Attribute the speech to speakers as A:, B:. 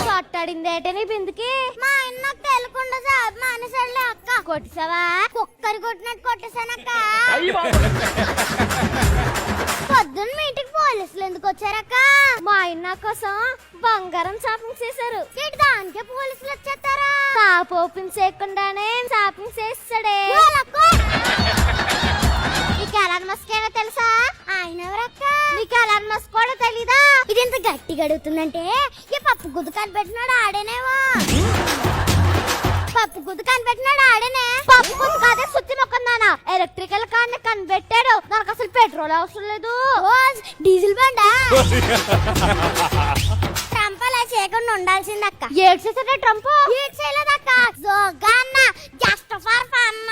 A: కొట్టాడిందేటే నీ బిందుకి? మా ఆయన తెలుకుండా సాబ్ మానేసాడులే అక్క. కొట్టేసావా? కుక్కరి కొట్టినట్టు కొట్టేసానక్క. పొద్దున్న మీ ఇంటికి పోలీసులు ఎందుకు వచ్చారక్క? మా ఆయన కోసం బంగారం షాపింగ్ చేశారు. దానికే పోలీసులు వచ్చేస్తారా? కాపు ఓపెన్ చేయకుండానే షాపింగ్ చేస్తాడే. నీకు ఎలాన్ మస్క్ అయినా తెలుసా? ఆయన ఎవరక్క? నీకు ఎలాన్ మస్క్ కూడా తెలీదా? ఇది ఎంత గట్టిగా అడుగుతుందంటే ఈ పప్పు గుద్దు కనిపెట్టినాడు ఆడేనేవా? పప్పు గుద్దు కనిపెట్టినాడు ఆడేనే. పప్పు గుద్దు కాదే సుత్తి మొక్కందానా. ఎలక్ట్రికల్ కార్ కనిపెట్టాడు. నాకు అసలు పెట్రోల్ అవసరం లేదు. డీజిల్ బండా. ట్రంప్ అలా చేయకుండా ఉండాల్సిందక్క. ఏడు చేసాడే ట్రంప్? ఏడు చేయలేదక్క. జోగా అన్న జస్ట్ ఫర్ ఫన్.